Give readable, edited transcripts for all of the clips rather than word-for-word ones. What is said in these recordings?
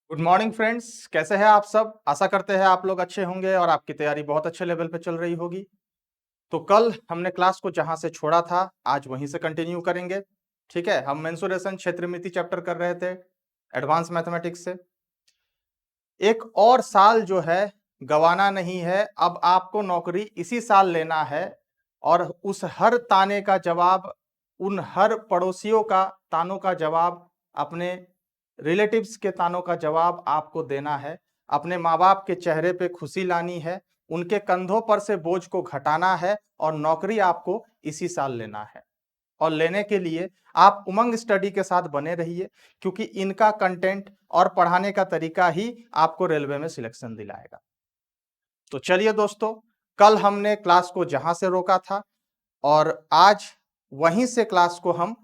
Good morning friends, कैसे हैं आप सब। आशा करते हैं आप लोग अच्छे होंगे और आपकी तैयारी बहुत अच्छे लेवल पे चल रही होगी। तो कल हमने क्लास को जहां से छोड़ा था आज वहीं से कंटिन्यू करेंगे। ठीक है, हम मेंसुरेशन क्षेत्रमिति चैप्टर कर रहे थे एडवांस मैथमेटिक्स से। एक और साल जो है गवाना नहीं है, अब आपको नौकरी इसी साल लेना है और उस हर ताने का जवाब, उन हर पड़ोसियों का तानों का जवाब, अपने रिलेटिव्स के तानों का जवाब आपको देना है। अपने माँ बाप के चेहरे पे खुशी लानी है, उनके कंधों पर से बोझ को घटाना है और नौकरी आपको इसी साल लेना है। और लेने के लिए आप उमंग स्टडी के साथ बने रहिए, क्योंकि इनका कंटेंट और पढ़ाने का तरीका ही आपको रेलवे में सिलेक्शन दिलाएगा। तो चलिए दोस्तों, कल हमने क्लास को जहां से रोका था और आज वहीं से क्लास को हम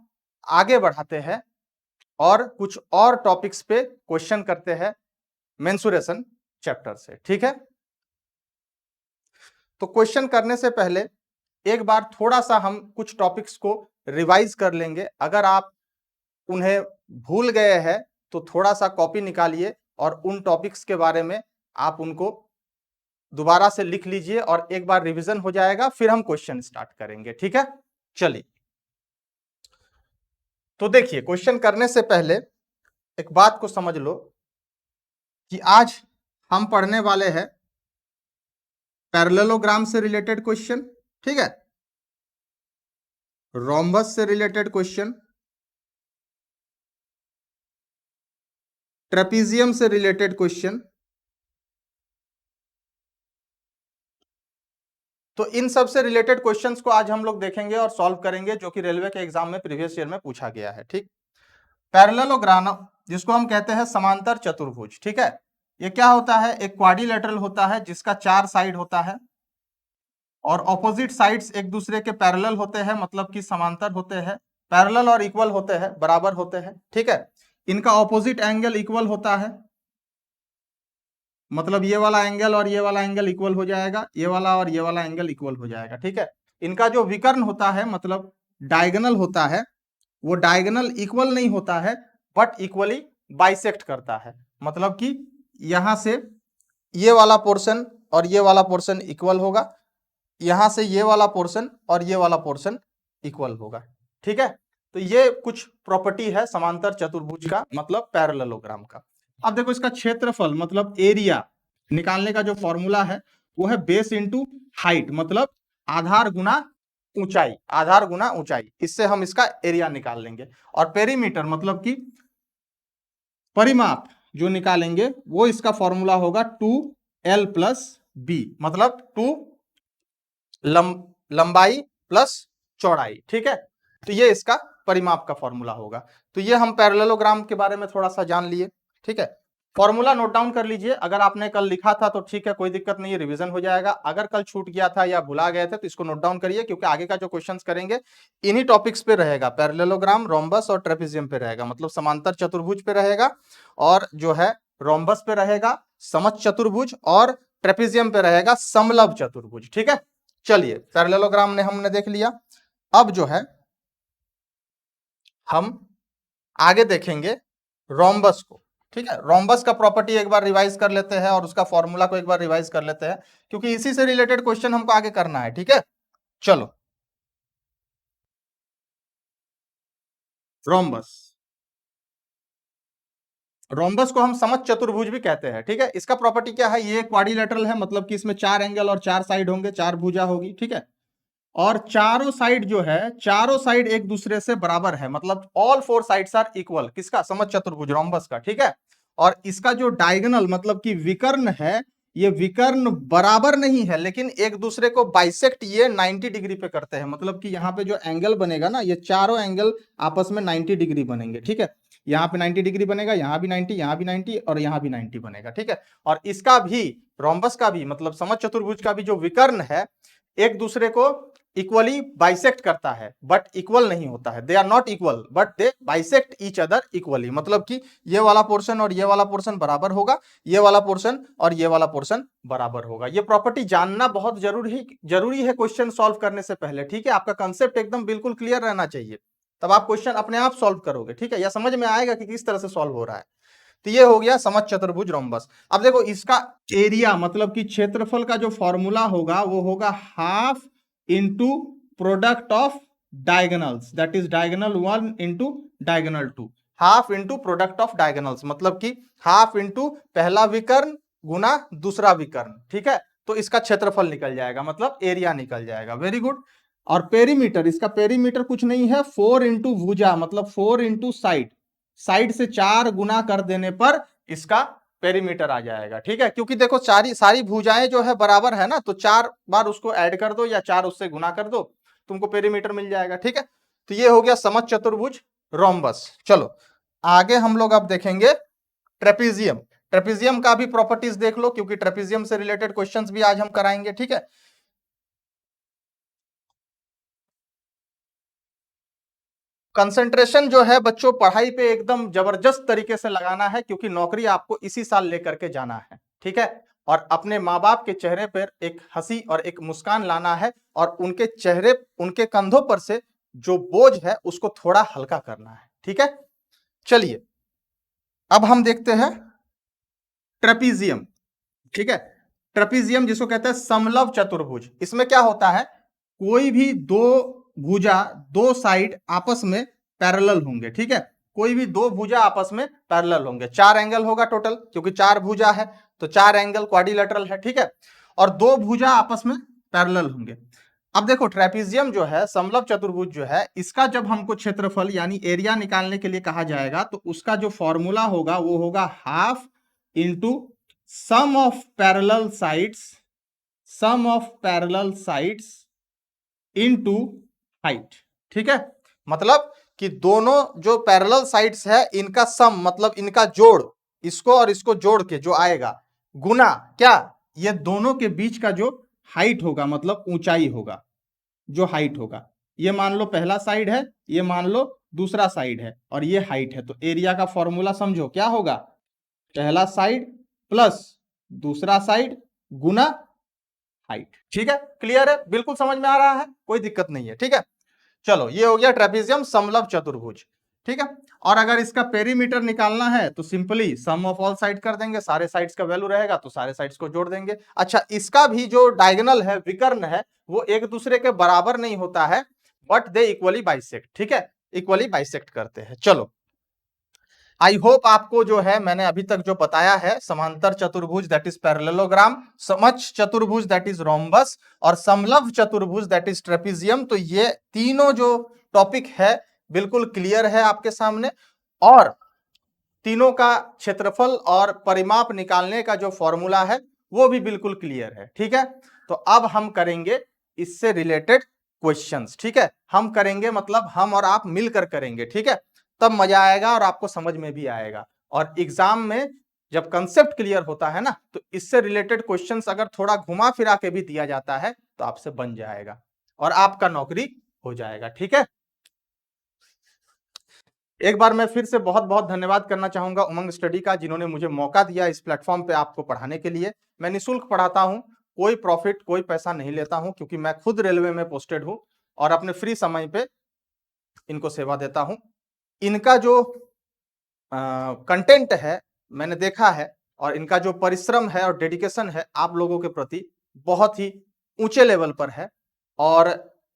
आगे बढ़ाते हैं और कुछ और टॉपिक्स पे क्वेश्चन करते हैं मेंसुरेशन चैप्टर से। ठीक है, तो क्वेश्चन करने से पहले एक बार थोड़ा सा हम कुछ टॉपिक्स को रिवाइज कर लेंगे। अगर आप उन्हें भूल गए हैं तो थोड़ा सा कॉपी निकालिए और उन टॉपिक्स के बारे में आप उनको दोबारा से लिख लीजिए और एक बार रिवीजन हो जाएगा, फिर हम क्वेश्चन स्टार्ट करेंगे। ठीक है, चलिए। तो देखिए, क्वेश्चन करने से पहले एक बात को समझ लो कि आज हम पढ़ने वाले हैं पैरेललोग्राम से रिलेटेड क्वेश्चन, ठीक है, रोम्बस से रिलेटेड क्वेश्चन, ट्रेपीजियम से रिलेटेड क्वेश्चन। तो इन सब से रिलेटेड क्वेश्चंस को आज हम लोग देखेंगे और सॉल्व करेंगे, जो कि रेलवे के एग्जाम में प्रीवियस ईयर में पूछा गया है। ठीक, पैरेललोग्राम जिसको हम कहते हैं समांतर चतुर्भुज। ठीक है, ये क्या होता है, एक क्वाड्रिलेटरल होता है जिसका 4 साइड होता है और ऑपोजिट साइड्स एक दूसरे के पैरेलल होते हैं, मतलब कि समांतर होते हैं, पैरेलल और इक्वल होते हैं, बराबर होते हैं। ठीक है, इनका ऑपोजिट एंगल इक्वल होता है, मतलब ये वाला एंगल और ये वाला एंगल इक्वल हो जाएगा, ये वाला और ये वाला एंगल इक्वल हो जाएगा। ठीक है, इनका जो विकर्ण होता है, मतलब डायगोनल होता है, वो डायगोनल इक्वल नहीं होता है बट इक्वली बाइसेक्ट करता है। मतलब कि यहां से ये वाला पोर्शन और ये वाला पोर्शन इक्वल होगा, यहां से ये वाला पोर्शन और ये वाला पोर्शन इक्वल होगा। ठीक है, तो ये कुछ प्रॉपर्टी है समांतर चतुर्भुज का, मतलब पैरेललोग्राम का। अब देखो, इसका क्षेत्रफल मतलब एरिया निकालने का जो फॉर्मूला है वो है बेस इंटू हाइट, मतलब आधार गुना ऊंचाई, आधार गुना ऊंचाई। इससे हम इसका एरिया निकाल लेंगे। और पेरीमीटर मतलब कि परिमाप जो निकालेंगे वो इसका फॉर्मूला होगा 2l प्लस बी, मतलब 2 लंबाई प्लस चौड़ाई। ठीक है, तो ये इसका परिमाप का फॉर्मूला होगा। तो ये हम पैरेललोग्राम के बारे में थोड़ा सा जान लिए। ठीक है, फॉर्मूला नोट डाउन कर लीजिए। अगर आपने कल लिखा था तो ठीक है, कोई दिक्कत नहीं है, रिवीजन हो जाएगा। अगर कल छूट गया था या भुला गए थे तो इसको नोट डाउन करिए, क्योंकि आगे का जो क्वेश्चंस करेंगे इन्हीं टॉपिक्स पे रहेगा, पैरेललोग्राम, रोम्बस और ट्रेपीजियम पे रहेगा, मतलब समांतर चतुर्भुज पे रहेगा, और जो है रोम्बस पे रहेगा समच चतुर्भुज, और ट्रेपीजियम पे रहेगा समलंब चतुर्भुज। ठीक है, चलिए, पैरेललोग्राम ने हमने देख लिया। अब जो है हम आगे देखेंगे रोम्बस को। ठीक है, रोम्बस का प्रॉपर्टी एक बार रिवाइज कर लेते हैं और उसका फॉर्मूला को एक बार रिवाइज कर लेते हैं, क्योंकि इसी से रिलेटेड क्वेश्चन हमको आगे करना है। ठीक है, चलो, रोम्बस, रोम्बस को हम समच चतुर्भुज भी कहते हैं। ठीक है, इसका प्रॉपर्टी क्या है, ये क्वाड्रिलेटरल है, मतलब कि इसमें 4 एंगल और 4 साइड होंगे, 4 भुजा होगी। ठीक है, और चारों साइड जो है, चारों साइड एक दूसरे से बराबर है, मतलब ऑल 4 साइड्स आर इक्वल, किसका, समच चतुर्भुज रोम्बस का। ठीक है, और इसका जो डायगोनल मतलब कि विकर्ण है, ये विकर्ण बराबर नहीं है, लेकिन एक दूसरे को बाइसेक्ट ये 90 डिग्री पे करते हैं, मतलब कि यहाँ पे जो एंगल बनेगा ना, ये चारों एंगल आपस में 90 डिग्री बनेंगे। ठीक है, यहाँ पे 90 डिग्री बनेगा, यहाँ भी 90, यहाँ भी 90 और यहाँ भी 90 बनेगा। ठीक है, और इसका भी, रोम्बस का भी, मतलब समच चतुर्भुज का भी जो विकर्ण है, एक दूसरे को इक्वली बाइसेक्ट करता है बट इक्वल नहीं होता है। They are not equal but they bisect each other equally, मतलब कि ये वाला पोर्शन और ये वाला पोर्शन बराबर होगा, ये वाला पोर्शन और ये वाला पोर्शन बराबर होगा। ये प्रॉपर्टी जानना बहुत जरूरी है क्वेश्चन सॉल्व करने से पहले। ठीक है, आपका कंसेप्ट एकदम बिल्कुल क्लियर रहना चाहिए, तब आप क्वेश्चन अपने आप सॉल्व करोगे। ठीक है, या समझ में आएगा कि किस तरह से सॉल्व हो रहा है। तो ये हो गया समचतुर्भुज रोम्बस। अब देखो इसका एरिया मतलब कि क्षेत्रफल का जो फॉर्मूला होगा वो होगा half into product of diagonals, that is diagonal 1 into diagonal 2, half into product of diagonals मतलब कि हाफ इंटू पहला विकर्ण गुना दूसरा विकर्ण, ठीक है। तो इसका क्षेत्रफल निकल जाएगा, मतलब एरिया निकल जाएगा। Very good. और पेरीमीटर, इसका पेरीमीटर कुछ नहीं है 4 इंटू भुजा मतलब 4 इंटू साइड, साइड से 4 गुना कर देने पर इसका पेरीमीटर आ जाएगा, ठीक है। क्योंकि देखो सारी भुजाएं जो है बराबर है ना, तो 4 बार उसको ऐड कर दो या 4 उससे गुना कर दो, तुमको पेरीमीटर मिल जाएगा, ठीक है। तो ये हो गया समचतुर्भुज रोम्बस। चलो आगे हम लोग अब देखेंगे ट्रेपीजियम। ट्रेपीजियम का भी प्रॉपर्टीज देख लो, क्योंकि ट्रेपीजियम से रिलेटेड क्वेश्चंस भी आज हम कराएंगे, ठीक है। कंसंट्रेशन जो है बच्चों पढ़ाई पे एकदम जबरदस्त तरीके से लगाना है, क्योंकि नौकरी आपको इसी साल लेकर के जाना है, ठीक है। और अपने माँ बाप के चेहरे पर एक हंसी और एक मुस्कान लाना है, और उनके चेहरे, उनके कंधों पर से जो बोझ है उसको थोड़ा हल्का करना है, ठीक है। चलिए अब हम देखते हैं ट्रेपीजियम, ठीक है। ट्रेपीजियम जिसको कहते हैं समलव चतुर्भुज। इसमें क्या होता है, कोई भी दो भुजा, दो साइड आपस में पैरेलल होंगे, ठीक है। कोई भी दो भुजा आपस में पैरेलल होंगे, 4 एंगल होगा टोटल, क्योंकि 4 भुजा है तो 4 एंगल क्वाड्रिलेटरल है, ठीक है। और दो भुजा आपस में पैरेलल होंगे। अब देखो ट्रेपीजियम जो है, समलव चतुर्भुज जो है, इसका जब हमको क्षेत्रफल यानी एरिया निकालने के लिए कहा जाएगा तो उसका जो फॉर्मूला होगा वो होगा half into sum of parallel sides, sum of parallel sides into height, ठीक है। मतलब कि दोनों जो पैरेलल साइड्स है इनका सम मतलब इनका जोड़, इसको और इसको जोड़ के जो आएगा, गुना क्या, ये दोनों के बीच का जो हाइट होगा मतलब ऊंचाई होगा, जो हाइट होगा। ये मान लो पहला साइड है, ये मान लो दूसरा साइड है, और ये हाइट है। तो एरिया का फॉर्मूला समझो क्या होगा, पहला साइड प्लस दूसरा साइड गुना हाइट, ठीक है। क्लियर है, बिल्कुल समझ में आ रहा है, कोई दिक्कत नहीं है, ठीक है। चलो ये हो गया ट्रेपीजियम समलव चतुर्भुज, ठीक है। और अगर इसका पेरीमीटर निकालना है तो simply some of all side कर देंगे, सारे साइड्स का वैल्यू रहेगा तो सारे साइड्स को जोड़ देंगे। अच्छा, इसका भी जो डायगोनल है, विकर्ण है, वो एक दूसरे के बराबर नहीं होता है, बट दे इक्वली बाइसेक्ट, ठीक है, इक्वली बाइसेक्ट करते हैं। चलो आई होप आपको जो है मैंने अभी तक जो बताया है, समांतर चतुर्भुज दैट इज पैरेललोग्राम, समच चतुर्भुज दैट इज रोम्बस, और समलव चतुर्भुज दैट इज ट्रेपीजियम, तो ये तीनों जो टॉपिक है बिल्कुल क्लियर है आपके सामने। और तीनों का क्षेत्रफल और परिमाप निकालने का जो फॉर्मूला है वो भी बिल्कुल क्लियर है, ठीक है। तो अब हम करेंगे इससे रिलेटेड क्वेश्चंस, ठीक है। हम करेंगे मतलब हम और आप मिलकर करेंगे, ठीक है। तब मजा आएगा और आपको समझ में भी आएगा। और एग्जाम में जब कंसेप्ट क्लियर होता है ना, तो इससे रिलेटेड क्वेश्चंस अगर थोड़ा घुमा फिरा के भी दिया जाता है तो आपसे बन जाएगा और आपका नौकरी हो जाएगा, ठीक है। एक बार मैं फिर से बहुत बहुत धन्यवाद करना चाहूंगा उमंग स्टडी का, जिन्होंने मुझे मौका दिया इस प्लेटफॉर्म पे आपको पढ़ाने के लिए। मैं निःशुल्क पढ़ाता हूं, कोई प्रॉफिट कोई पैसा नहीं लेता हूं, क्योंकि मैं खुद रेलवे में पोस्टेड हूं और अपने फ्री समय पे इनको सेवा देता हूं। इनका जो कंटेंट है मैंने देखा है, और इनका जो परिश्रम है और डेडिकेशन है आप लोगों के प्रति बहुत ही ऊंचे लेवल पर है। और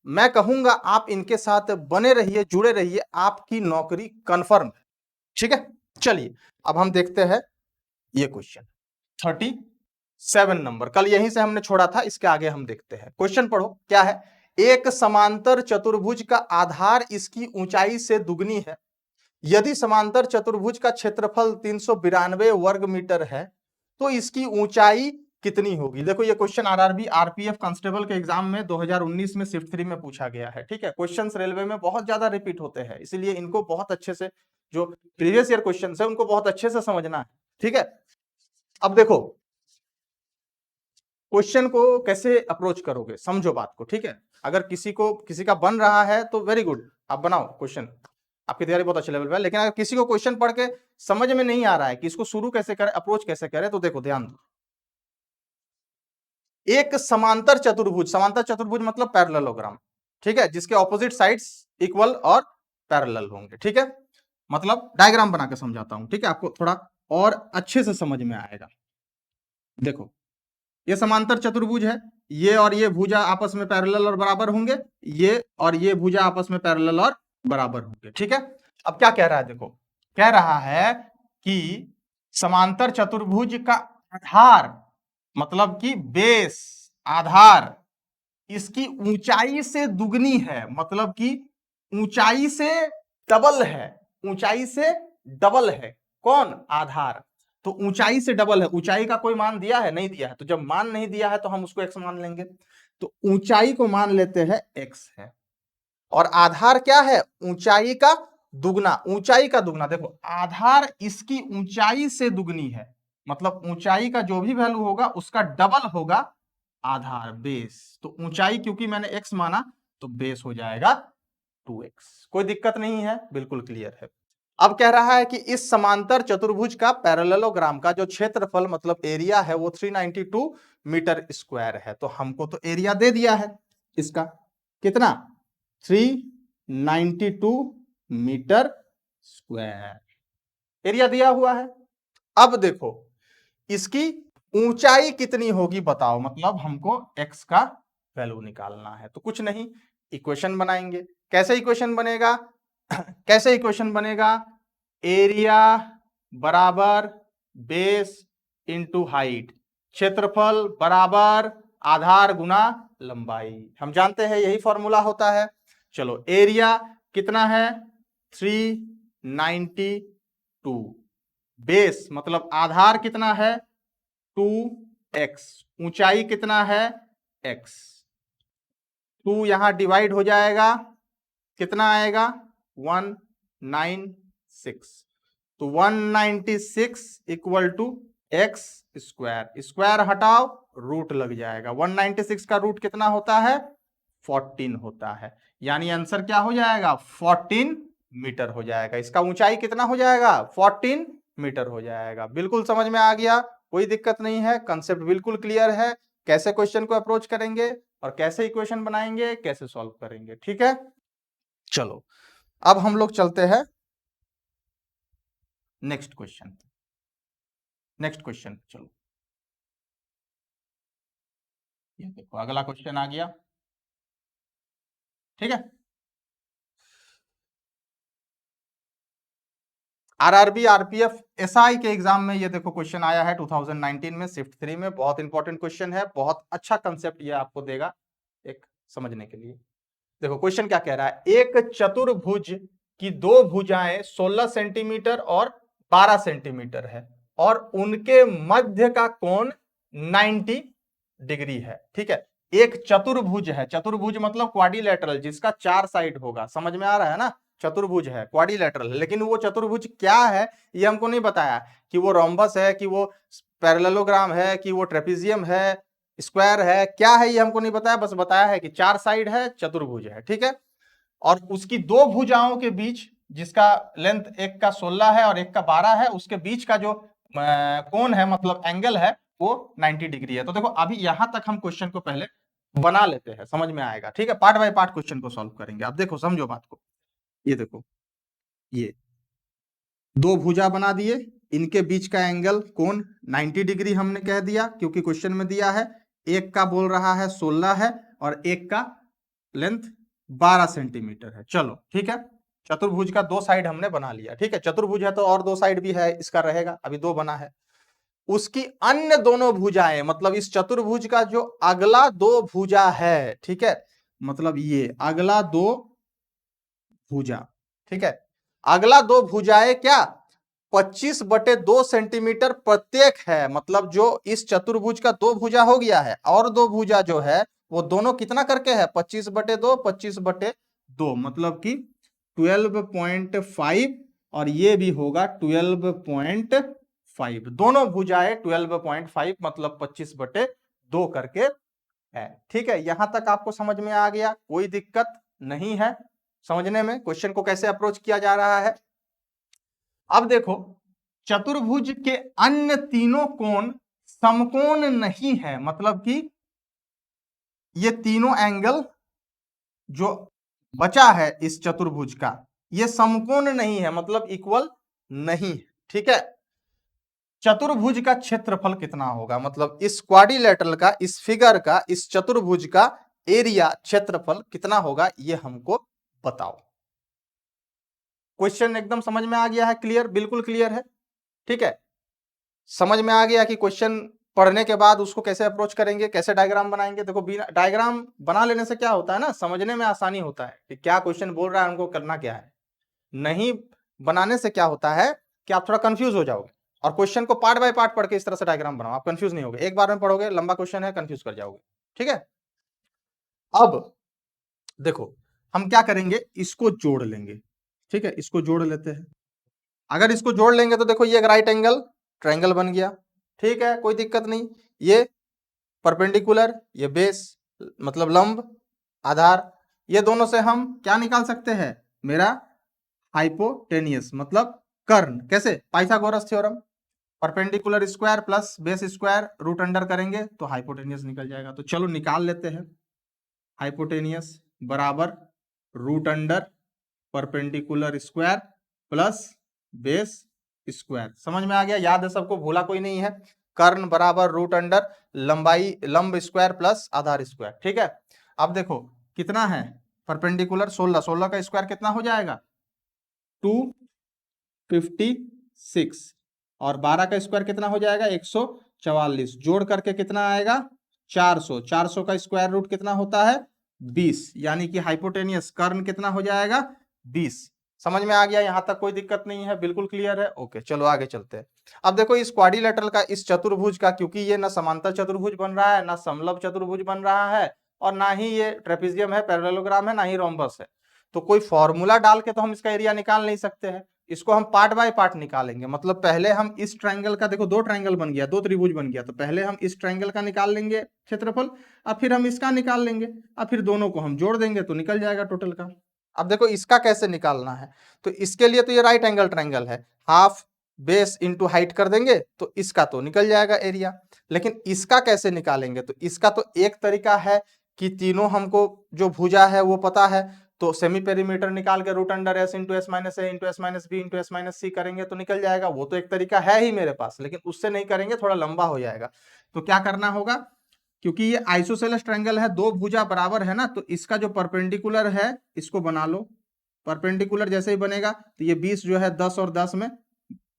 मैं कहूंगा आप इनके साथ बने रहिए, जुड़े रहिए, आपकी नौकरी कंफर्म है, ठीक है। चलिए अब हम देखते हैं ये क्वेश्चन 37 नंबर, कल यहीं से हमने छोड़ा था, इसके आगे हम देखते हैं। क्वेश्चन पढ़ो क्या है, एक समांतर चतुर्भुज का आधार इसकी ऊंचाई से दुगनी है, यदि समांतर चतुर्भुज का क्षेत्रफल 392 वर्ग मीटर है तो इसकी ऊंचाई कितनी होगी। देखो ये क्वेश्चन आरआरबी आरपीएफ कांस्टेबल के एग्जाम में 2019 में शिफ्ट 3 में पूछा गया है, ठीक है। क्वेश्चंस रेलवे में बहुत ज्यादा रिपीट होते हैं, इसीलिए इनको बहुत अच्छे से, जो प्रीवियस ईयर क्वेश्चंस है उनको बहुत अच्छे से समझना है, ठीक है। अब देखो क्वेश्चन को कैसे अप्रोच करोगे, समझो बात को, ठीक है। अगर किसी का बन रहा है तो वेरी गुड, आप बनाओ क्वेश्चन, आपकी तैयारी बहुत अच्छे लेवल पे है। लेकिन अगर किसी को क्वेश्चन पढ़ के समझ में नहीं आ रहा है कि इसको शुरू कैसे करें, अप्रोच कैसे करें, तो देखो ध्यान दो। एक समांतर चतुर्भुज मतलब पैरेललोग्राम, ठीक है, जिसके ऑपोजिट साइड्स इक्वल और पैरेलल होंगे, ठीक है। मतलब डायग्राम बना के समझाता हूं, ठीक है, आपको थोड़ा और अच्छे से समझ में आएगा। देखो, ये समांतर चतुर्भुज है, ये और ये भुजा आपस में पैरेलल और बराबर होंगे, ये और ये भुजा आपस में पैरेलल और बराबर होंगे। ठीक है, अब क्या कह रहा है, देखो कह रहा है कि समांतर चतुर्भुज का आधार मतलब कि बेस, आधार इसकी ऊंचाई से दुगनी है, मतलब कि ऊंचाई से डबल है, ऊंचाई से डबल है। कौन? आधार। तो ऊंचाई से डबल है, ऊंचाई का कोई मान दिया है? नहीं दिया है। तो जब मान नहीं दिया है तो हम उसको x मान लेंगे। तो ऊंचाई को मान लेते हैं x है, और आधार क्या है? ऊंचाई का दुगना, ऊंचाई का दुगना। देखो, आधार इसकी ऊंचाई से दुगनी है, मतलब ऊंचाई का जो भी वैल्यू होगा उसका डबल होगा आधार, बेस। तो ऊंचाई क्योंकि मैंने x माना तो बेस हो जाएगा 2x। कोई दिक्कत नहीं है, बिल्कुल क्लियर है। अब कह रहा है कि इस समांतर चतुर्भुज का पैरेललोग्राम का जो क्षेत्रफल मतलब एरिया है वो 392 मीटर स्क्वायर है। तो हमको तो एरिया दे दिया है इसका, कितना? 392 मीटर स्क्वायर एरिया दिया हुआ है। अब देखो इसकी ऊंचाई कितनी होगी बताओ, मतलब हमको x का वैल्यू निकालना है। तो कुछ नहीं, इक्वेशन बनाएंगे। कैसे इक्वेशन बनेगा? कैसे इक्वेशन बनेगा? एरिया बराबर बेस इंटू हाइट, क्षेत्रफल बराबर आधार गुना लंबाई। हम जानते हैं यही फॉर्मूला होता है। चलो, एरिया कितना है? 392, बेस मतलब आधार कितना है? 2x, ऊंचाई कितना है? x। 2 यहां डिवाइड हो जाएगा, कितना आएगा? 196। तो 196 equal to x square, square हटाओ रूट लग जाएगा। 196 का रूट कितना होता है? 14 होता है। यानी आंसर क्या हो जाएगा? 14 मीटर हो जाएगा। इसका ऊंचाई कितना हो जाएगा? 14 मीटर हो जाएगा। बिल्कुल समझ में आ गया, कोई दिक्कत नहीं है, कंसेप्ट बिल्कुल क्लियर है। कैसे क्वेश्चन को अप्रोच करेंगे और कैसे इक्वेशन बनाएंगे, कैसे सॉल्व करेंगे। ठीक है, चलो अब हम लोग चलते हैं नेक्स्ट क्वेश्चन। नेक्स्ट क्वेश्चन चलो, ये देखो अगला क्वेश्चन आ गया। ठीक है, आरआरबी, आरपीएफ, एसआई के एग्जाम में ये देखो क्वेश्चन आया है 2019 में, शिफ्ट 3 में। बहुत इंपॉर्टेंट क्वेश्चन है, बहुत अच्छा कंसेप्ट ये आपको देगा एक समझने के लिए। देखो क्वेश्चन क्या कह रहा है, एक चतुर्भुज की दो भुजाएं 16 सेंटीमीटर और 12 सेंटीमीटर है और उनके मध्य का कोण 90 डिग्री है। ठीक है, एक चतुर्भुज है, चतुर्भुज मतलब क्वाड्रिलेटरल, जिसका 4 साइड होगा। समझ में आ रहा है ना? चतुर्भुज है, क्वाड्रिलेटरल, लेकिन वो चतुर्भुज क्या है ये हमको नहीं बताया, कि वो रोम्बस है, कि वो पैरेललोग्राम है, कि वो ट्रेपीजियम है, स्क्वायर है, क्या है ये हमको नहीं बताया। बस बताया है कि 4 साइड है, चतुर्भुज है। ठीक है, और उसकी दो भुजाओं के बीच, जिसका लेंथ एक का 16 है और एक का 12 है, उसके बीच का जो कोण है मतलब एंगल है वो 90 डिग्री है। तो देखो अभी यहां तक हम क्वेश्चन को पहले बना लेते हैं, समझ में आएगा। ठीक है, पार्ट बाय पार्ट क्वेश्चन को सॉल्व करेंगे। अब देखो समझो बात को, ये देखो, ये दो भुजा बना दिए, इनके बीच का एंगल कोण 90 डिग्री हमने कह दिया क्योंकि क्वेश्चन में दिया है। एक का बोल रहा है 16 है और एक का लेंथ 12 सेंटीमीटर है। चलो ठीक है, चतुर्भुज का दो साइड हमने बना लिया। ठीक है, चतुर्भुज है तो और दो साइड भी है, इसका रहेगा, अभी दो बना है। उसकी अन्य दोनों भुजाएं, मतलब इस चतुर्भुज का जो अगला दो भुजा है, ठीक है, मतलब ये अगला दो भुजा, ठीक है, अगला दो भुजाएं क्या 25/2 सेंटीमीटर प्रत्येक है। मतलब जो इस चतुर्भुज का दो भुजा हो गया है और दो भुजा जो है वो दोनों कितना करके है 25/2, 25/2, मतलब कि 12.5, और ये भी होगा 12.5। दोनों भुजाएं 12.5 मतलब 25/2 करके है। ठीक है, यहां तक आपको समझ में आ गया, कोई दिक्कत नहीं है समझने में, क्वेश्चन को कैसे अप्रोच किया जा रहा है। अब देखो, चतुर्भुज के अन्य तीनों कोण समकोण नहीं है, मतलब कि ये तीनों एंगल जो बचा है इस चतुर्भुज का ये समकोण नहीं है, मतलब इक्वल नहीं। ठीक है, चतुर्भुज का क्षेत्रफल कितना होगा, मतलब इस क्वाड्रिलेटरल का, इस फिगर का, इस चतुर्भुज का एरिया क्षेत्रफल कितना होगा, ये हमको बताओ। क्वेश्चन एकदम समझ में आ गया है, क्लियर, बिल्कुल क्लियर है, ठीक है। समझ में आ गया कि क्वेश्चन पढ़ने के बाद उसको कैसे अप्रोच करेंगे, कैसे डायग्राम बनाएंगे। देखो बिना डायग्राम बना लेने से क्या होता है ना, समझने में आसानी होता है कि क्या क्वेश्चन बोल रहा है, हमको करना क्या है। नहीं बनाने से क्या होता है कि आप थोड़ा कंफ्यूज हो जाओगे, और क्वेश्चन को पार्ट बाय पार्ट पढ़ के इस तरह से डायग्राम बनाओ, आप कंफ्यूज नहीं होगे। एक बार में पढ़ोगे, लंबा क्वेश्चन है, कंफ्यूज कर जाओगे, ठीक है। अब देखो हम क्या करेंगे, इसको जोड़ लेंगे, ठीक है, इसको जोड़ लेते हैं। अगर इसको जोड़ लेंगे तो देखो ये एक राइट एंगल ट्रायंगल बन गया, ठीक है, कोई दिक्कत नहीं। ये परपेंडिकुलर, ये बेस मतलब लंब, आधार, ये दोनों से हम क्या निकाल सकते हैं, मेरा हाइपोटेनियस मतलब कर्ण। कैसे, Pythagoras theorem, perpendicular square plus base square root under करेंगे तो हाइपोटेनियस निकल जाएगा। तो चलो निकाल लेते हैं, हाइपोटेनियस बराबर root under perpendicular square plus base square. समझ में आ गया, याद है सबको, भूला कोई नहीं है। कर्ण बराबर रूट अंडर लंबाई लंब स्क्वायर प्लस आधार स्क्वायर, ठीक है। अब देखो कितना है, परपेंडिकुलर 16, 16 का स्क्वायर कितना हो जाएगा 256, और 12 का स्क्वायर कितना हो जाएगा 144, जोड़ करके कितना आएगा 400, 400 का स्क्वायर रूट कितना होता है 20, यानी कि हाइपोटेनियस कर्ण कितना हो जाएगा 20। समझ में आ गया, यहां तक कोई दिक्कत नहीं है, बिल्कुल क्लियर है, ओके। चलो आगे चलते हैं। अब देखो इस क्वाड्रिलेटरल का, इस चतुर्भुज का, क्योंकि ये ना समांतर चतुर्भुज बन रहा है, ना समलंब चतुर्भुज बन रहा है, और ना ही ये ट्रेपेजियम है, पैरेललोग्राम है, ना ही रोम्बस है, तो कोई फॉर्मूला डाल के तो हम इसका एरिया निकाल नहीं सकते हैं। इसको हम पार्ट बाय पार्ट निकालेंगे, मतलब पहले हम इस ट्रायंगल का, देखो दो ट्रायंगल बन गया, दो त्रिभुज बन गया, तो पहले हम इस ट्रायंगल का निकाल लेंगे क्षेत्रफल, अब फिर हम इसका निकाल लेंगे, अब फिर दोनों को हम जोड़ देंगे तो निकल जाएगा टोटल का। अब देखो इसका कैसे निकालना है, तो इसके लिए तो ये राइट एंगल ट्रायंगल है, हाफ बेस इंटू हाइट कर देंगे तो इसका तो निकल जाएगा एरिया। लेकिन इसका कैसे निकालेंगे, तो इसका तो एक तरीका है कि तीनों हमको जो भुजा है वो पता है, तो सेमी पेरीमीटर निकाल के root under S into S minus A into S minus B into S minus C करेंगे तो निकल जाएगा। वो तो एक तरीका है ही मेरे पास, लेकिन उससे नहीं करेंगे, थोड़ा लंबा हो जाएगा। तो क्या करना होगा, क्योंकि ये आइसोसेलेस ट्रायंगल है, दो भुजा बराबर है ना, तो इसका जो परपेंडिकुलर है इसको बना लो। परपेंडिकुलर जैसे ही बनेगा तो ये 20 जो है 10 और 10 में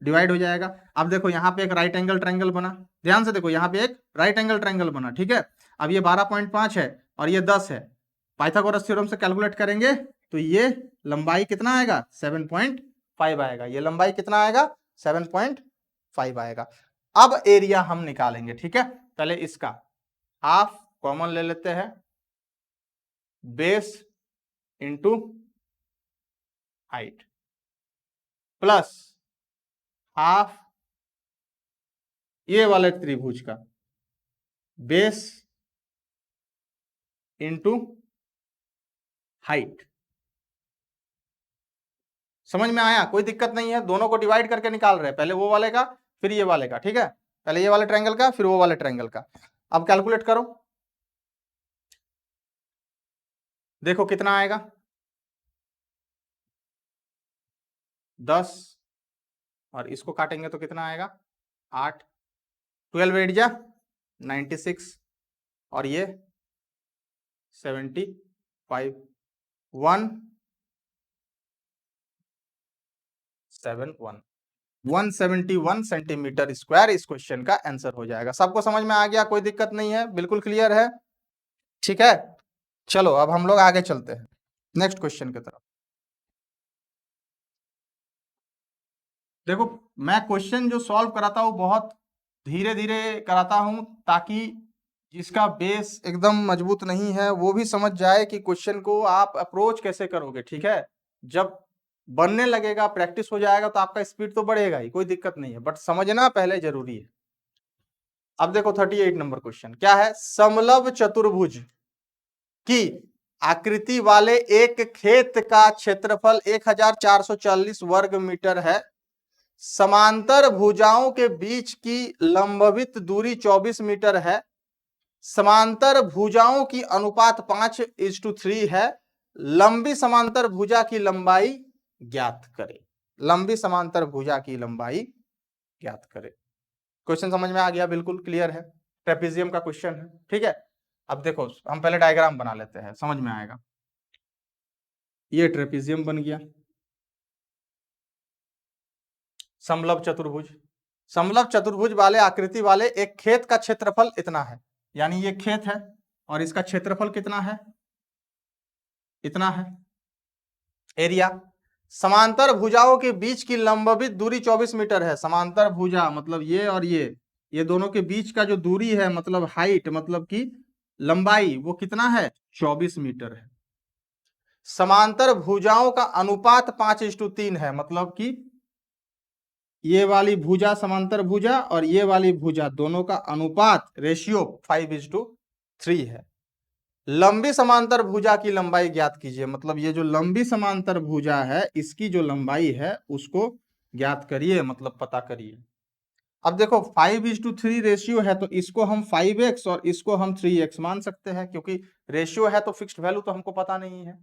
डिवाइड हो जाएगा। अब देखो यहाँ पे एक राइट एंगल ट्रायंगल बना, ध्यान से देखो यहाँ पे एक राइट एंगल ट्रायंगल बना, ठीक है। अब ये 12.5 है और ये 10 है, पाइथागोरस थ्योरम से कैलकुलेट करेंगे तो ये लंबाई कितना आएगा 7.5 आएगा, ये लंबाई कितना आएगा 7.5 आएगा। अब एरिया हम निकालेंगे, ठीक है। पहले इसका हाफ कॉमन ले लेते हैं, base into height plus half ये वाले त्रिभुज का बेस इंटू हाइट। समझ में आया, कोई दिक्कत नहीं है, दोनों को डिवाइड करके निकाल रहे हैं, पहले वो वाले का फिर ये वाले का, ठीक है, पहले ये वाले ट्रायंगल का फिर वो वाले ट्रायंगल का। अब कैलकुलेट करो, देखो कितना आएगा 10, और इसको काटेंगे तो कितना आएगा 8, 12 8 जा 96, और ये 75, 171 सेंटीमीटर स्क्वायर इस क्वेश्चन का आंसर हो जाएगा। सबको समझ में आ गया, कोई दिक्कत नहीं है, बिल्कुल क्लियर है, ठीक है। चलो अब हम लोग आगे चलते हैं नेक्स्ट क्वेश्चन की तरफ। देखो मैं क्वेश्चन जो सॉल्व कराता हूँ बहुत धीरे धीरे कराता हूँ, ताकि जिसका बेस एकदम मजबूत नहीं है वो भी समझ जाए कि क्वेश्चन को आप अप्रोच कैसे करोगे, ठीक है। जब बनने लगेगा, प्रैक्टिस हो जाएगा तो आपका स्पीड तो बढ़ेगा ही, कोई दिक्कत नहीं है, बट समझना पहले जरूरी है। अब देखो 38 नंबर क्वेश्चन क्या है, समलव चतुर्भुज की आकृति वाले एक खेत का क्षेत्रफल 1440 वर्ग मीटर है, समांतर भुजाओं के बीच की लंबवित दूरी 24 मीटर है, समांतर भुजाओं की अनुपात 5:3 है, लंबी समांतर भुजा की लंबाई ज्ञात करें। लंबी समांतर भुजा की लंबाई ज्ञात करें। क्वेश्चन समझ में आ गया, बिल्कुल क्लियर है, ट्रेपेजियम का क्वेश्चन है। ठीक है, अब देखो हम पहले डायग्राम बना लेते हैं, समझ में आएगा। ये ट्रेपेजियम बन गया, समलंब चतुर्भुज। समलंब चतुर्भुज वाले आकृति वाले एक खेत का क्षेत्रफल इतना है, यानी ये खेत है और इसका क्षेत्रफल कितना है, इतना है एरिया। समांतर भुजाओं के बीच की लंबवित दूरी 24 मीटर है। समांतर भुजा मतलब ये और ये दोनों के बीच का जो दूरी है, मतलब हाइट, मतलब कि लंबाई, वो कितना है, 24 मीटर है। समांतर भुजाओं का अनुपात 5:3 है, मतलब कि ये वाली भुजा समांतर भुजा और ये वाली भुजा दोनों का अनुपात रेशियो 5:3 है। लंबी समांतर भुजा की लंबाई ज्ञात कीजिए, मतलब ये जो लंबी समांतर भुजा है इसकी जो लंबाई है उसको ज्ञात करिए, मतलब पता करिए। अब देखो 5:3 रेशियो है, तो इसको हम 5x और इसको हम 3x मान सकते हैं, क्योंकि रेशियो है तो फिक्स्ड वैल्यू तो हमको पता नहीं है।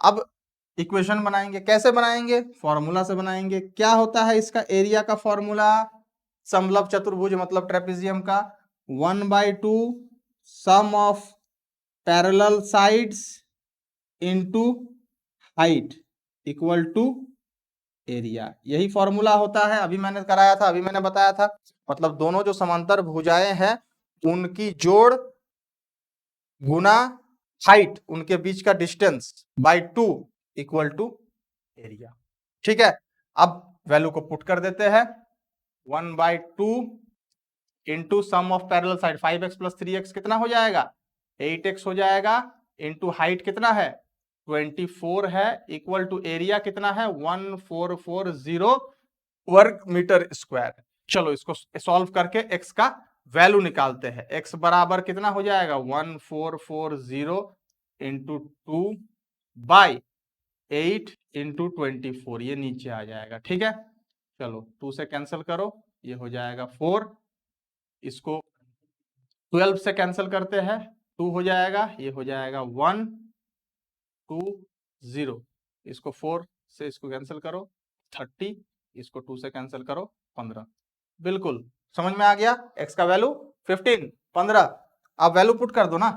अब इक्वेशन बनाएंगे, कैसे बनाएंगे, फॉर्मूला से बनाएंगे। क्या होता है इसका एरिया का फॉर्मूला, समलंब चतुर्भुज मतलब ट्रेपेजियम का 1/2 sum of parallel sides into height equal to area. यही फॉर्मूला होता है, अभी मैंने कराया था, अभी मैंने बताया था। मतलब दोनों जो समांतर भुजाएं हैं उनकी जोड़ गुना हाइट, उनके बीच का distance by 2 equal to area. ठीक है, अब वैल्यू को पुट कर देते हैं। 1/2 into sum of parallel side 5x plus 3x कितना हो जाएगा, 8x हो जाएगा, इंटू हाइट कितना है 24 है, इक्वल टू एरिया कितना है 1440 वर्ग मीटर स्क्वायर। चलो इसको सॉल्व करके x का वैल्यू निकालते हैं। x बराबर कितना हो जाएगा 1440 इंटू 2 बाई 8 इंटू 24, ये नीचे आ जाएगा। ठीक है, चलो 2 से कैंसिल करो, ये हो जाएगा 4, इसको 12 से कैंसिल करते हैं, 2 हो जाएगा, ये हो जाएगा 1 2 0, इसको 4 से इसको कैंसिल करो 30, इसको 2 से कैंसिल करो 15। बिल्कुल समझ में आ गया, x का वैल्यू 15 15। अब वैल्यू पुट कर दो ना,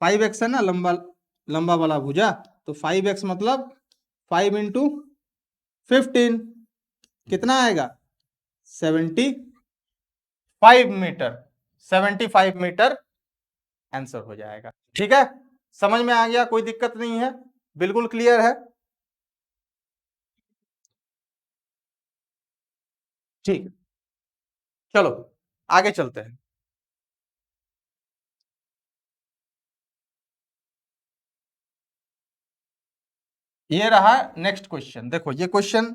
5x है ना लंबा वाला भुजा, तो 5x मतलब 5 इंटू 15 कितना आएगा 75 मीटर, 75 मीटर आंसर हो जाएगा। ठीक है, समझ में आ गया, कोई दिक्कत नहीं है, बिल्कुल क्लियर है। ठीक, चलो आगे चलते हैं। ये रहा नेक्स्ट क्वेश्चन। देखो ये क्वेश्चन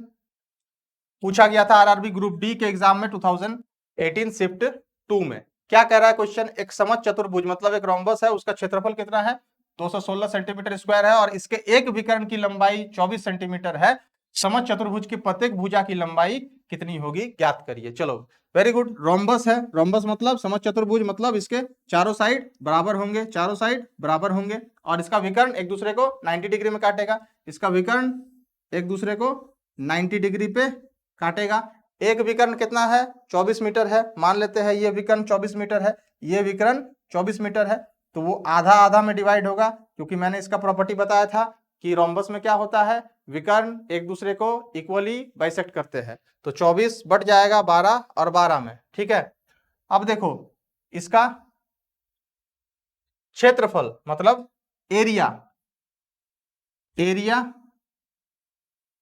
पूछा गया था आरआरबी ग्रुप डी के एग्जाम में 2018 शिफ्ट 2 में। क्या कह रहा है क्वेश्चन, एक समच चतुर्भुज मतलब एक रोम्बस है, उसका क्षेत्रफल कितना है 216 सेंटीमीटर स्क्वायर है और इसके एक विकर्ण की लंबाई 24 सेंटीमीटर है। समच चतुर्भुज की प्रत्येक भुजा की लंबाई कितनी होगी ज्ञात करिए। चलो वेरी गुड, रोम्बस है, रोम्बस मतलब समच चतुर्भुज मतलब इसके चारों साइड बराबर होंगे, चारों साइड बराबर होंगे और इसका विकर्ण एक दूसरे को 90 डिग्री में काटेगा। इसका विकर्ण एक दूसरे को 90 डिग्री पे काटेगा। एक विकर्ण कितना है 24 मीटर है, मान लेते हैं ये विकर्ण 24 मीटर है, ये विकर्ण 24 मीटर है, तो वो आधा आधा में डिवाइड होगा, क्योंकि मैंने इसका प्रॉपर्टी बताया था कि रोम्बस में क्या होता है, विकर्ण एक दूसरे को इक्वली बाइसेक्ट करते हैं। तो 24 बट जाएगा 12 और 12 में। ठीक है, अब देखो इसका क्षेत्रफल मतलब एरिया, एरिया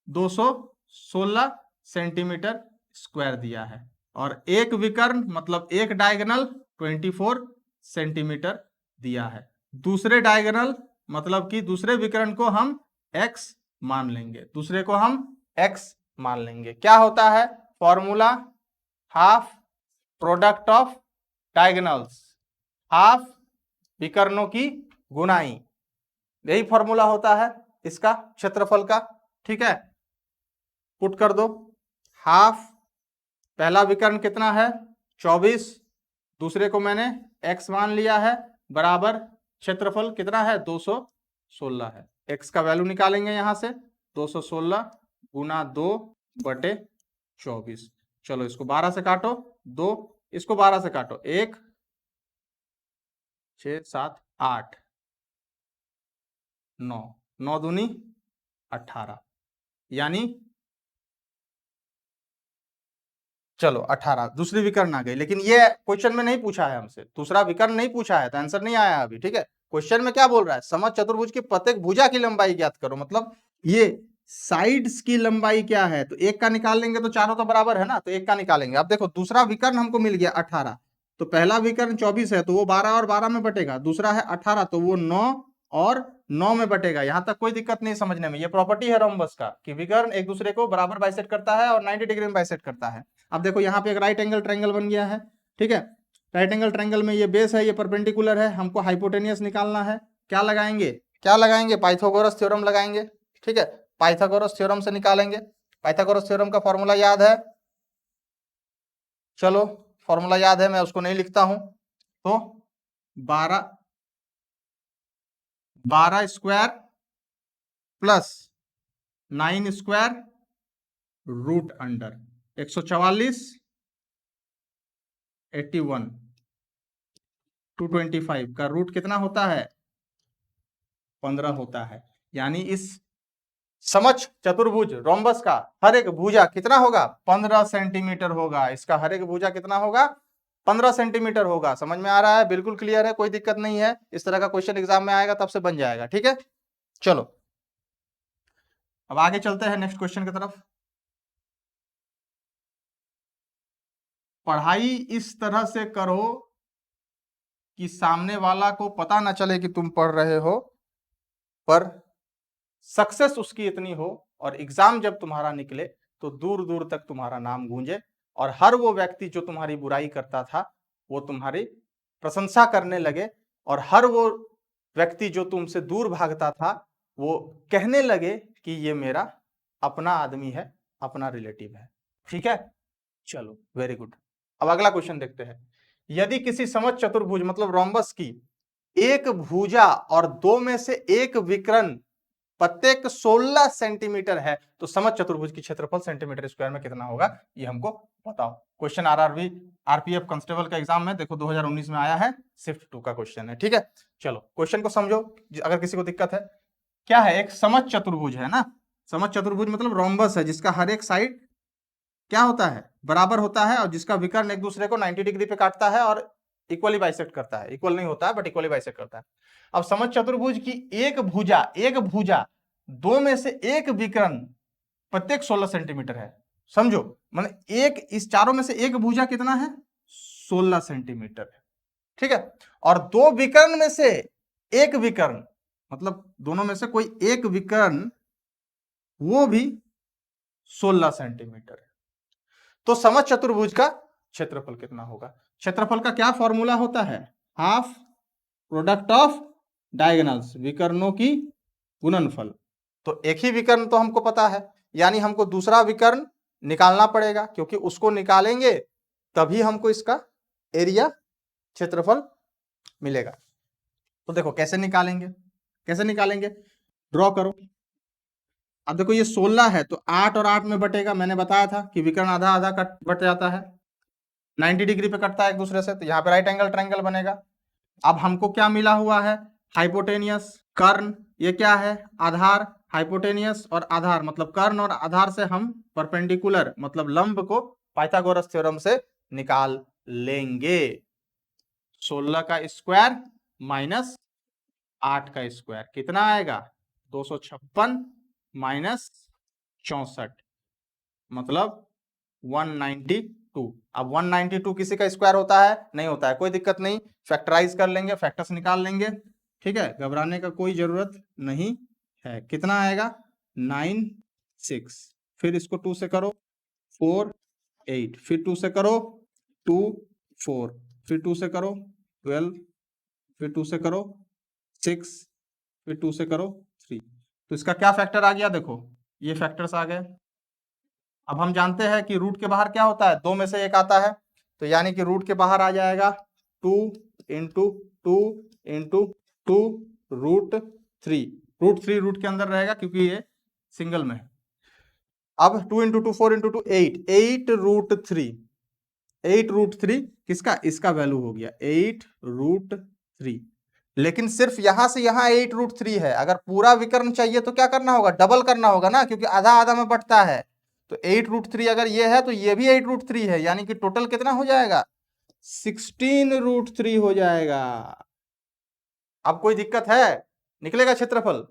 216 सेंटीमीटर स्क्वायर दिया है और एक विकर्ण मतलब एक डायगोनल 24 सेंटीमीटर दिया है। दूसरे डायगोनल मतलब कि दूसरे विकर्ण को हम x मान लेंगे, दूसरे को हम x मान लेंगे। क्या होता है formula, half product of diagonals, half विकर्णों की गुनाई, यही फॉर्मूला होता है इसका क्षेत्रफल का। ठीक है, पुट कर दो, हाफ पहला विकर्ण कितना है 24, दूसरे को मैंने x मान लिया है, बराबर क्षेत्रफल कितना है 216 है। x का वैल्यू निकालेंगे यहां से 216 गुना 2/24, चलो इसको 12 से काटो, 2, इसको 12 से काटो, 1, 6, 7, 8, 9, 9 दूनी 18, यानी चलो 18 दूसरी विकर्ण आ गई। लेकिन ये क्वेश्चन में नहीं पूछा है हमसे, दूसरा विकर्ण नहीं पूछा है, तो आंसर नहीं आया अभी। ठीक है, क्वेश्चन में क्या बोल रहा है, समचतुर्भुज चतुर्भुज की प्रत्येक भुजा की लंबाई ज्ञात करो। मतलब ये साइड्स की लंबाई क्या है, तो एक का निकाल लेंगे तो चारों तो बराबर है ना, तो एक का निकालेंगे। अब देखो दूसरा विकर्ण हमको मिल गया 18, तो पहला विकर्ण 24 है तो वो 12 और 12 में बटेगा, दूसरा है 18 तो वो 9 और 9 में बटेगा। यहां तक कोई दिक्कत नहीं समझने में। ये प्रॉपर्टी है रोम्बस का कि विकर्ण एक दूसरे को बराबर बाइसेक्ट करता है और 90 डिग्री में बाइसेक्ट करता है। अब देखो यहाँ पे एक राइट एंगल ट्रायंगल बन गया है। ठीक है, राइट एंगल ट्रायंगल में ये बेस है, ये परपेंडिकुलर है, हमको हाइपोटेनियस निकालना है। क्या लगाएंगे, क्या लगाएंगे, पाइथागोरस थ्योरम लगाएंगे। ठीक है, पाइथागोरस थ्योरम से निकालेंगे। पाइथागोरस थ्योरम का फॉर्मूला याद है, चलो फॉर्मूला याद है, मैं उसको नहीं लिखता हूं। तो 12 square plus 9 square root under 144, 81, 225 का रूट कितना होता है, 15 होता है। यानी इस समच चतुर्भुज रोम्बस का हर एक भुजा कितना होगा, 15 सेंटीमीटर होगा। इसका हर एक भुजा कितना होगा, 15 सेंटीमीटर होगा। समझ में आ रहा है, बिल्कुल क्लियर है, कोई दिक्कत नहीं है। इस तरह का क्वेश्चन एग्जाम में आएगा तब से बन जाएगा। ठीक है, चलो अब आगे चलते हैं नेक्स्ट क्वेश्चन की तरफ। पढ़ाई इस तरह से करो कि सामने वाला को पता ना चले कि तुम पढ़ रहे हो, पर सक्सेस उसकी इतनी हो और एग्जाम जब तुम्हारा निकले तो दूर दूर तक तुम्हारा नाम गूंजे और हर वो व्यक्ति जो तुम्हारी बुराई करता था वो तुम्हारी प्रशंसा करने लगे और हर वो व्यक्ति जो तुमसे दूर भागता था वो कहने लगे कि ये मेरा अपना आदमी है, अपना रिलेटिव है। ठीक है, चलो वेरी गुड। अब अगला क्वेश्चन देखते हैं। यदि किसी समच चतुर्भुज मतलब रोम्बस की एक भुजा और दो में से एक विकर्ण प्रत्येक 16 सेंटीमीटर है तो समच चतुर्भुज की क्षेत्रफल सेंटीमीटर स्क्वायर में कितना होगा, ये हमको बताओ। क्वेश्चन आरआरबी आरपीएफ कांस्टेबल का एग्जाम में देखो 2019 में आया है, शिफ्ट 2 का क्वेश्चन है। ठीक है, चलो क्वेश्चन को समझो अगर किसी को दिक्कत है। क्या है, एक समच चतुर्भुज है ना, समच चतुर्भुज मतलब रोम्बस है जिसका हर एक साइड क्या होता है, बराबर होता है और जिसका विकर्ण एक दूसरे को 90 डिग्री पे काटता है और इक्वली बाइसेक्ट करता है। इक्वल नहीं होता है बट इक्वली बाइसेक्ट करता है। अब समच चतुर्भुज की एक भुजा दो में से एक विकर्ण प्रत्येक 16 सेंटीमीटर है। समझो, मतलब एक इस चारों में से एक भुजा कितना है, 16 सेंटीमीटर है। ठीक है, और दो विकर्ण में से एक विकर्ण मतलब दोनों में से कोई एक विकर्ण वो भी 16 सेंटीमीटर है। तो समच चतुर्भुज का क्षेत्रफल कितना होगा। क्षेत्रफल का क्या फॉर्मूला होता है, हाफ प्रोडक्ट ऑफ डायगोनल्स, विकर्णों की गुणनफल। तो एक ही विकर्ण तो हमको पता है, यानी हमको दूसरा विकर्ण निकालना पड़ेगा, क्योंकि उसको निकालेंगे तभी हमको इसका एरिया क्षेत्रफल मिलेगा। तो देखो कैसे निकालेंगे, कैसे निकालेंगे, ड्रॉ करो। अब देखो ये 16 है तो 8 और 8 में बटेगा, मैंने बताया था कि विकर्ण आधा आधा कट बट जाता है, 90 डिग्री पे कटता है एक दूसरे से, तो यहाँ पे राइट एंगल ट्रायंगल बनेगा। अब हमको क्या मिला हुआ है, हाइपोटेनियस कर्ण, ये क्या है, आधार। हाइपोटेनियस और आधार मतलब कर्ण और आधार से हम परपेंडिकुलर मतलब लंब को पाइथागोरस थ्योरम से निकाल लेंगे। 16 का स्क्वायर माइनस 8 का स्क्वायर कितना आएगा, 256 माइनस 64 मतलब 192। अब 192 किसी का स्क्वायर होता है, नहीं होता है, कोई दिक्कत नहीं, फैक्टराइज कर लेंगे, फैक्टर्स निकाल लेंगे। ठीक है, घबराने का कोई जरूरत नहीं है। कितना आएगा, 96, फिर इसको 2 से करो 4 8, फिर 2 से करो 2 4, फिर 2 से करो 12, फिर 2 से करो 6, फिर 2 से करो 3। तो इसका क्या फैक्टर आ गया, देखो ये फैक्टर्स आ गए। अब हम जानते हैं कि रूट के बाहर क्या होता है, दो में से एक आता है, तो यानी कि रूट के बाहर आ जाएगा 2 into 2 into 2 root 3। Root 3 root के अंदर रहेगा क्योंकि ये सिंगल में है। अब 2 इंटू 2 4 इंटू 2 8, 8√3, 8√3 किसका, इसका वैल्यू हो गया 8√3। लेकिन सिर्फ यहां से यहां 8√3 है, अगर पूरा विकर्ण चाहिए तो क्या करना होगा, डबल करना होगा ना, क्योंकि आधा आधा में बंटता है। तो 8√3 अगर ये है तो ये भी 8√3 है, यानी कि टोटल कितना हो जाएगा, 16√3 हो जाएगा। अब कोई दिक्कत है, निकलेगा क्षेत्रफल,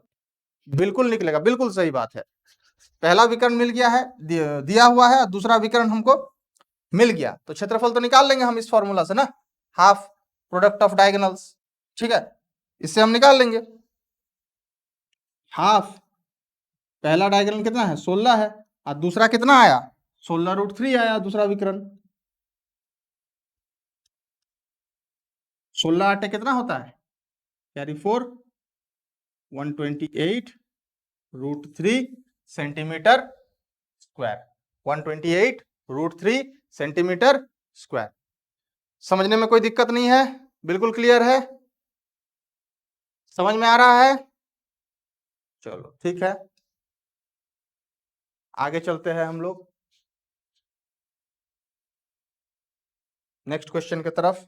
बिल्कुल निकलेगा, बिल्कुल सही बात है। पहला विकर्ण मिल गया है, दिया हुआ है, दूसरा विकर्ण हमको मिल गया, तो क्षेत्रफल तो निकाल लेंगे हम इस फॉर्मूला से ना, हाफ प्रोडक्ट ऑफ डायगोनल्स, ठीक है, इससे हम निकाल लेंगे। हाफ, पहला डायगोनल कितना है, 16 है, और दूसरा कितना आया, 16√3 आया दूसरा विकर्ण। 16 आटे कितना होता है, carry 4, 128√3 centimetre square, 128√3 centimetre square. समझने में कोई दिक्कत नहीं है, बिल्कुल क्लियर है, समझ में आ रहा है, चलो ठीक है, आगे चलते हैं हम लोग नेक्स्ट क्वेश्चन की तरफ।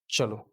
चलो